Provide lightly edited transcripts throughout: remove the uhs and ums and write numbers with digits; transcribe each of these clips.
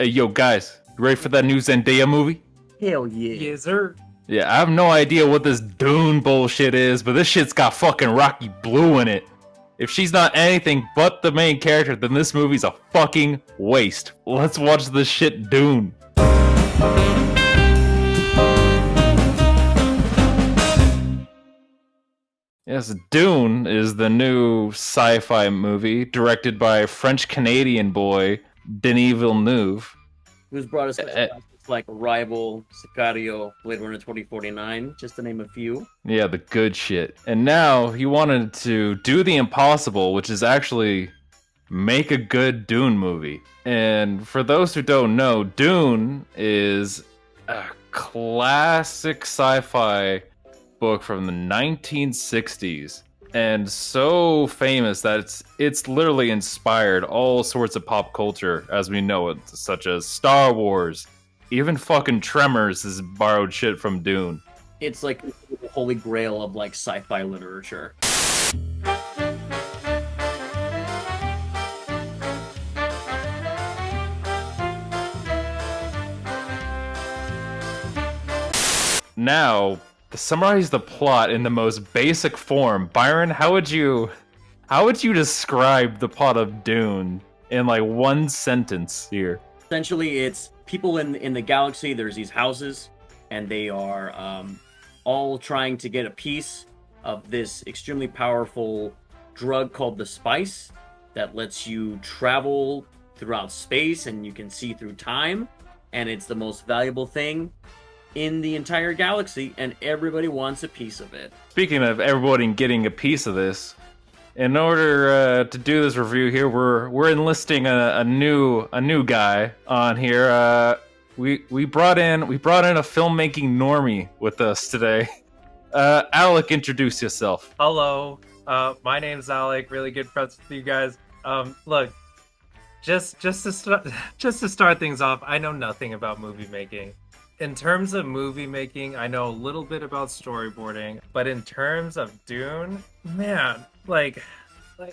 Hey, yo, guys, you ready for that new Zendaya movie? Hell yeah. Yes, sir. Yeah, I have no idea what this Dune bullshit is, but this shit's got fucking Rocky Blue in it. If she's not anything but the main character, then this movie's a fucking waste. Let's watch this shit Dune. Yes, Dune is the new sci-fi movie directed by French-Canadian boy Denis Villeneuve. Who's brought us such classics like Arrival, Sicario, Blade Runner 2049, just to name a few. Yeah, the good shit. And now he wanted to do the impossible, which is actually make a good Dune movie. And for those who don't know, Dune is a classic sci-fi book from the 1960s. And so famous that it's literally inspired all sorts of pop culture as we know it, such as Star Wars. Even fucking Tremors is borrowed shit from Dune. It's like the holy grail of like sci-fi literature. Now, to summarize the plot in the most basic form, Byron, how would you describe the plot of Dune in like one sentence here? Essentially, it's people in the galaxy. There's these houses, and they are all trying to get a piece of this extremely powerful drug called the spice that lets you travel throughout space, and you can see through time. And it's the most valuable thing in the entire galaxy, and everybody wants a piece of it. Speaking of everybody getting a piece of this, in order to do this review here, we're enlisting a new guy on here. We brought in a filmmaking normie with us today. Alec, introduce yourself. Hello. My name's Alec. Really good friends with you guys. Look, just to start things off, I know nothing about movie making. In terms of movie making, I know a little bit about storyboarding, but in terms of Dune, man, like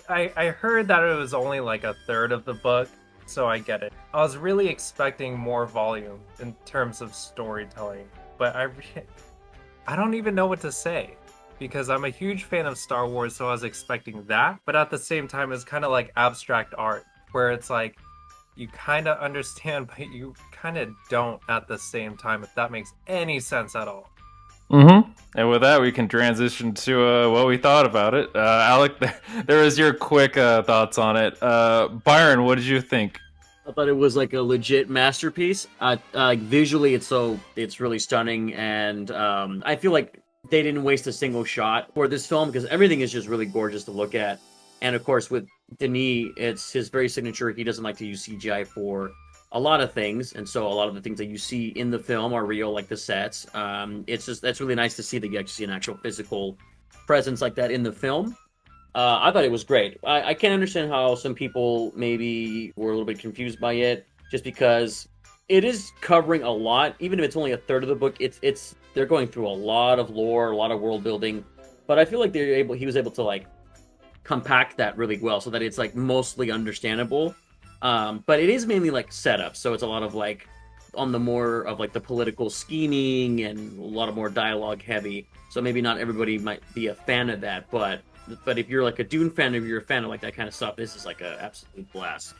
I heard that it was only like a third of the book, so I get it. I was really expecting more volume in terms of storytelling, but I don't even know what to say, because I'm a huge fan of Star Wars, so I was expecting that, but at the same time, it's kind of like abstract art, where it's like, you kind of understand, but you kind of don't at the same time, if that makes any sense at all. Mm-hmm. And with that, we can transition to what we thought about it. Alec, there is your quick thoughts on it. Byron, what did you think? I thought it was like a legit masterpiece. Like visually, it's really stunning, and I feel like they didn't waste a single shot for this film because everything is just really gorgeous to look at. And of course, with Denis, it's his very signature. He doesn't like to use CGI for a lot of things, and so a lot of the things that you see in the film are real, like the sets. That's really nice to see that you actually see an actual physical presence like that in the film. I thought it was great. I can understand how some people maybe were a little bit confused by it, just because it is covering a lot. Even if it's only a third of the book, they're going through a lot of lore, a lot of world building. But I feel like he was able to like compact that really well so that it's like mostly understandable, but it is mainly like setup, so it's a lot of like on the more of like the political scheming and a lot of more dialogue heavy, so maybe not everybody might be a fan of that, but if you're like a Dune fan, if you're a fan of like that kind of stuff, this is like an absolute blast.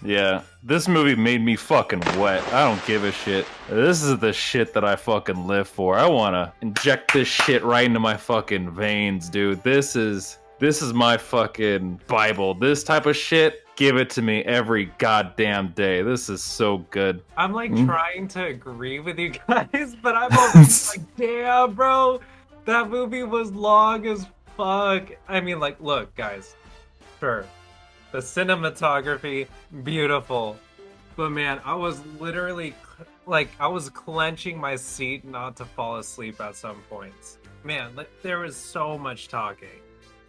Yeah, this movie made me fucking wet. I don't give a shit. This is the shit that I fucking live for. I wanna inject this shit right into my fucking veins, dude. This is my fucking Bible. This type of shit, give it to me every goddamn day. This is so good. I'm like trying to agree with you guys, but I'm always like, damn, bro, that movie was long as fuck. I mean, like, look, guys, sure, the cinematography, beautiful, but man, I was literally, like, I was clenching my seat not to fall asleep at some points. Man, like, there was so much talking.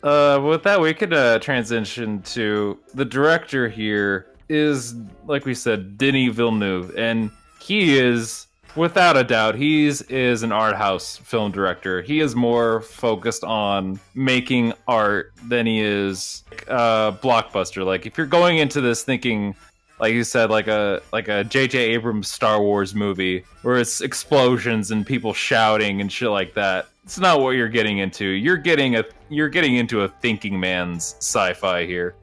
With that, we could transition to the director here is, like we said, Denis Villeneuve, and he is, without a doubt, is an art house film director. He is more focused on making art than he is blockbuster. Like, if you're going into this thinking like you said, like a J.J. Abrams Star Wars movie where it's explosions and people shouting and shit like that. It's not what you're getting into. You're getting into a thinking man's sci-fi here.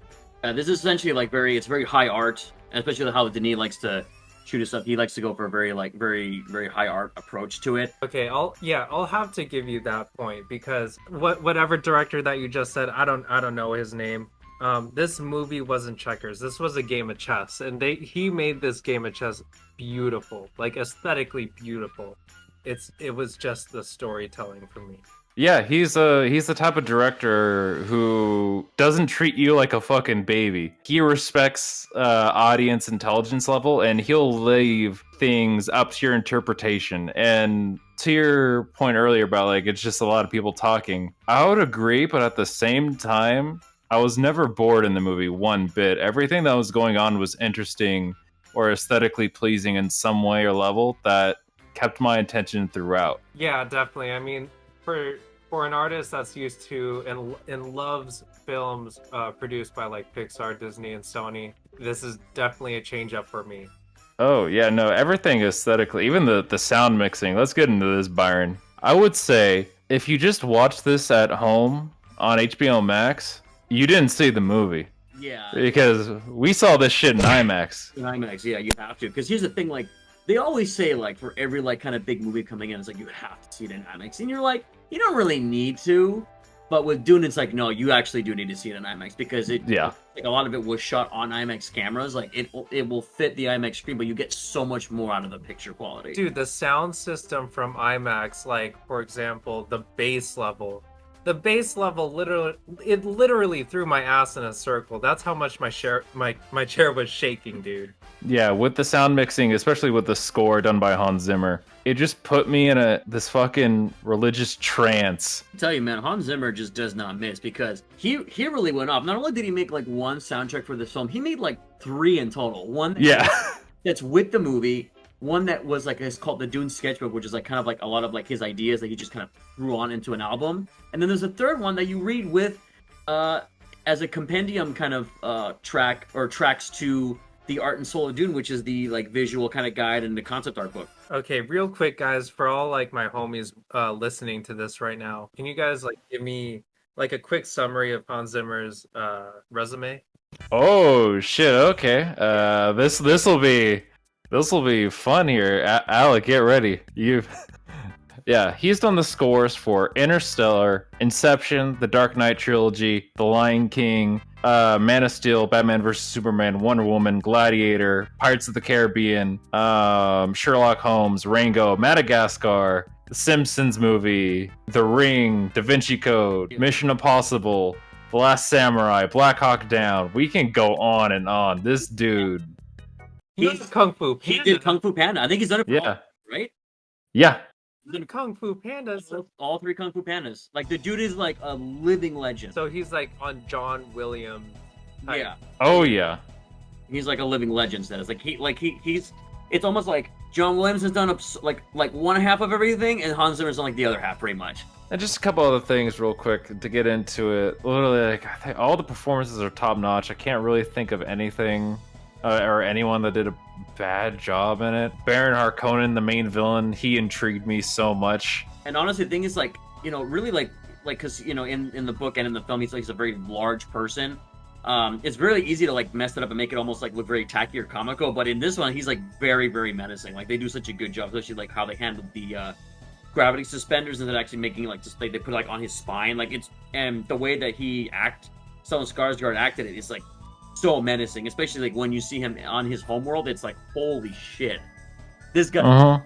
This is essentially like it's very high art, and especially how Denis likes to shoot his stuff. He likes to go for a very high art approach to it. Okay, I'll have to give you that point because whatever director that you just said, I don't know his name. This movie wasn't checkers. This was a game of chess, and he made this game of chess beautiful, like aesthetically beautiful. It was just the storytelling for me. Yeah, he's the type of director who doesn't treat you like a fucking baby. He respects audience intelligence level, and he'll leave things up to your interpretation. And to your point earlier about like it's just a lot of people talking, I would agree, but at the same time, I was never bored in the movie one bit. Everything that was going on was interesting or aesthetically pleasing in some way or level that kept my attention throughout. Yeah, definitely. I mean, for an artist that's used to and loves films produced by like Pixar, Disney, and Sony, this is definitely a change up for me. Oh yeah, no, everything aesthetically, even the sound mixing. Let's get into this, Byron. I would say if you just watch this at home on HBO Max, you didn't see the movie. Yeah. Because we saw this shit in IMAX. In IMAX, yeah, you have to. Because here's the thing, like, they always say, like, for every, like, kind of big movie coming in, it's like, you have to see it in IMAX. And you're like, you don't really need to. But with Dune, it's like, no, you actually do need to see it in IMAX. Because like, a lot of it was shot on IMAX cameras. Like, it will fit the IMAX screen, but you get so much more out of the picture quality. Dude, the sound system from IMAX, like, for example, the bass level, literally threw my ass in a circle. That's how much my chair was shaking, dude. Yeah, with the sound mixing, especially with the score done by Hans Zimmer, it just put me in this fucking religious trance. I tell you, man, Hans Zimmer just does not miss because he really went off. Not only did he make like one soundtrack for this film, he made like 3 in total. One that's with the movie. One that was like it's called the Dune Sketchbook, which is like kind of like a lot of like his ideas that he just kind of threw on into an album. And then there's a third one that you read with as a compendium kind of track or tracks to the Art and Soul of Dune, which is the like visual kind of guide and the concept art book. Okay, real quick, guys, for all like my homies listening to this right now, can you guys like give me like a quick summary of Hans Zimmer's resume? Oh shit! Okay, this will be fun here. Alec, get ready. Yeah, he's done the scores for Interstellar, Inception, The Dark Knight trilogy, The Lion King, Man of Steel, Batman vs Superman, Wonder Woman, Gladiator, Pirates of the Caribbean, Sherlock Holmes, Rango, Madagascar, The Simpsons movie, The Ring, Da Vinci Code, Mission Impossible, The Last Samurai, Black Hawk Down. We can go on and on. This dude. He did Kung Fu Panda. He did Kung Fu Panda. I think he's done it for all, right? Yeah. He's done Kung Fu Pandas. All 3 Kung Fu Pandas. Like, the dude is like a living legend. So he's like on John Williams type. Yeah. Oh, yeah. He's like a living legend status. He's... It's almost like John Williams has done like one half of everything, and Hans Zimmer's done like the other half, pretty much. And just a couple other things real quick to get into it. Literally, like, I think all the performances are top-notch. I can't really think of anything... or anyone that did a bad job in it. Baron Harkonnen, the main villain, he intrigued me so much. And honestly, the thing is, like, you know, really, like, because, you know, in the book and in the film, he's a very large person. It's really easy to, like, mess it up and make it almost, like, look very tacky or comical. But in this one, he's, like, very, very menacing. Like, they do such a good job, especially, like, how they handled the gravity suspenders and then actually making, like, just, like, they put, like, on his spine. Like, it's... And the way that Stellan Skarsgård acted it is, like, so menacing, especially like when you see him on his homeworld. It's like, holy shit, this guy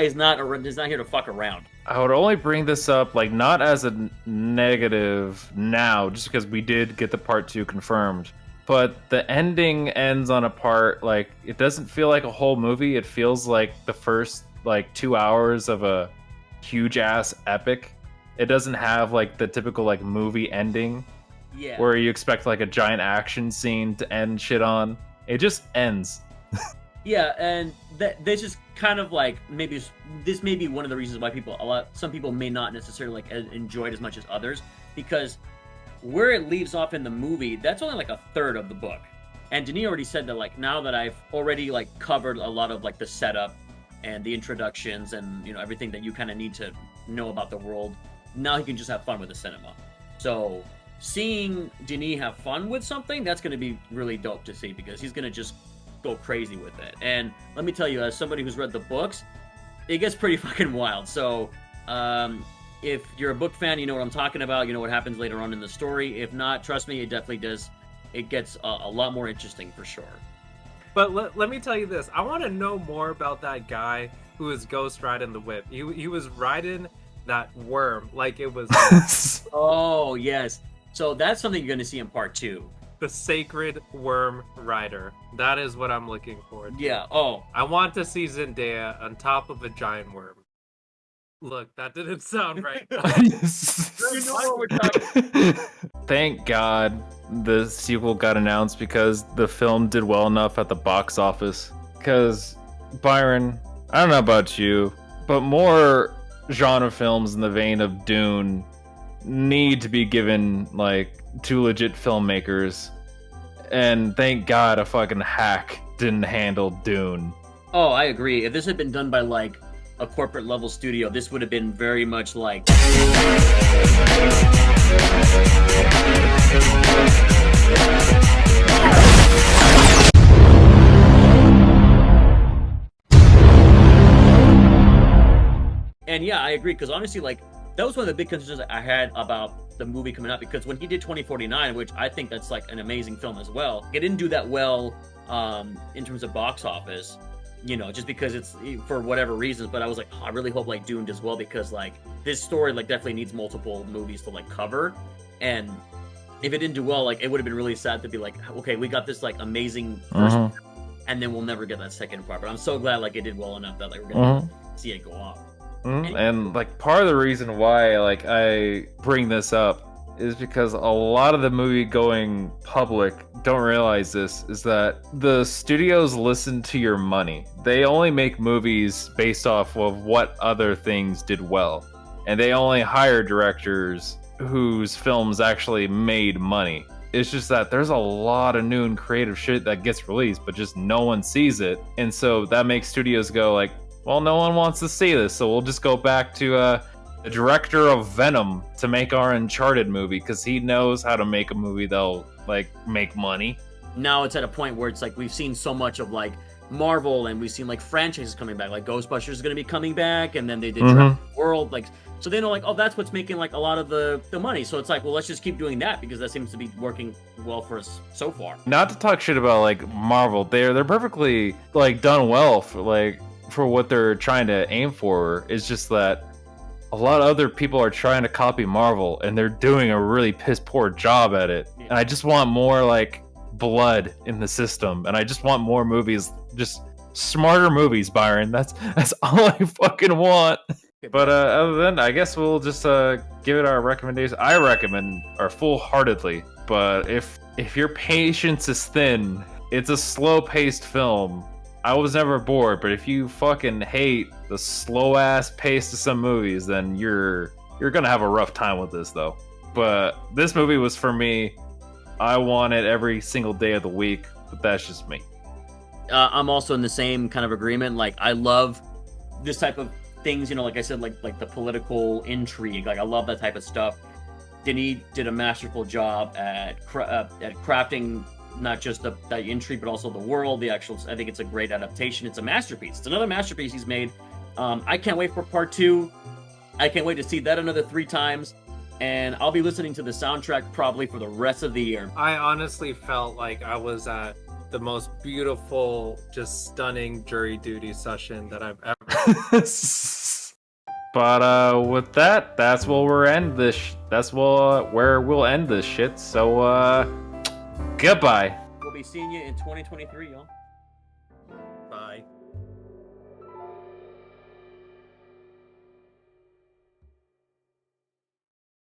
is not here to fuck around. I would only bring this up like not as a negative now, just because we did get the part 2 confirmed, but the ending ends on a part like it doesn't feel like a whole movie. It feels like the first like 2 hours of a huge ass epic. It doesn't have like the typical like movie ending. Yeah. Where you expect like a giant action scene to end shit on. It just ends. Yeah, and that's just kind of like this may be one of the reasons why some people may not necessarily like enjoy it as much as others, because where it leaves off in the movie, that's only like a third of the book. And Denis already said that, like, now that I've already like covered a lot of like the setup and the introductions and everything that you kind of need to know about the world, now he can just have fun with the cinema. So seeing Denis have fun with something, that's going to be really dope to see, because he's going to just go crazy with it. And let me tell you, as somebody who's read the books, it gets pretty fucking wild. So if you're a book fan, you know what I'm talking about. You know what happens later on in the story. If not, trust me, it definitely does. It gets a lot more interesting for sure. But let me tell you this. I want to know more about that guy who was ghost riding the whip. He was riding that worm like it was... Oh, yes. So that's something you're going to see in part 2. The sacred worm rider. That is what I'm looking forward to. Yeah. Oh. I want to see Zendaya on top of a giant worm. Look, that didn't sound right. Thank God the sequel got announced, because the film did well enough at the box office. Because, Byron, I don't know about you, but more genre films in the vein of Dune need to be given, like, to legit filmmakers. And thank God a fucking hack didn't handle Dune. Oh, I agree. If this had been done by, like, a corporate level studio, this would have been very much like... And yeah, I agree, because honestly, like, that was one of the big concerns I had about the movie coming out, because when he did 2049, which I think that's like an amazing film as well, it didn't do that well in terms of box office, just because it's for whatever reasons. But I was like, I really hope like Dune does well, because like this story like definitely needs multiple movies to like cover. And if it didn't do well, like it would have been really sad to be like, okay, we got this like amazing first part, and then we'll never get that second part. But I'm so glad like it did well enough that like we're gonna see it go off. And like part of the reason why like I bring this up is because a lot of the movie going public don't realize this, is that the studios listen to your money. They only make movies based off of what other things did well, and they only hire directors whose films actually made money. It's just that there's a lot of new and creative shit that gets released, but just no one sees it, and so that makes studios go like, well, no one wants to see this, so we'll just go back to the director of Venom to make our Uncharted movie, because he knows how to make a movie that'll like make money. Now it's at a point where it's like we've seen so much of like Marvel, and we've seen like franchises coming back, like Ghostbusters is going to be coming back, and then they did Jurassic World, like, so they know like, oh, that's what's making like a lot of the money. So it's like, well, let's just keep doing that, because that seems to be working well for us so far. Not to talk shit about like Marvel, they're perfectly like done well for what they're trying to aim for. It's just that a lot of other people are trying to copy Marvel, and they're doing a really piss poor job at it. And I just want more like blood in the system, and I just want more movies, just smarter movies, Byron. That's all I fucking want. But other than, I guess we'll just give it our recommendations. I recommend our full-heartedly, but if your patience is thin, it's a slow-paced film. I was never bored, but if you fucking hate the slow-ass pace of some movies, then you're gonna have a rough time with this, though. But this movie was for me. I want it every single day of the week, but that's just me. I'm also in the same kind of agreement. Like, I love this type of things, like I said, like the political intrigue. Like, I love that type of stuff. Denis did a masterful job at crafting not just the intrigue, but also the world, the actual... I think it's a great adaptation. It's a masterpiece. It's another masterpiece he's made. I can't wait for part 2. I can't wait to see that another 3 times. And I'll be listening to the soundtrack probably for the rest of the year. I honestly felt like I was at the most beautiful, just stunning jury duty session that I've ever... But with that, that's where we'll end this. Where we'll end this shit. So goodbye. We'll be seeing you in 2023, y'all.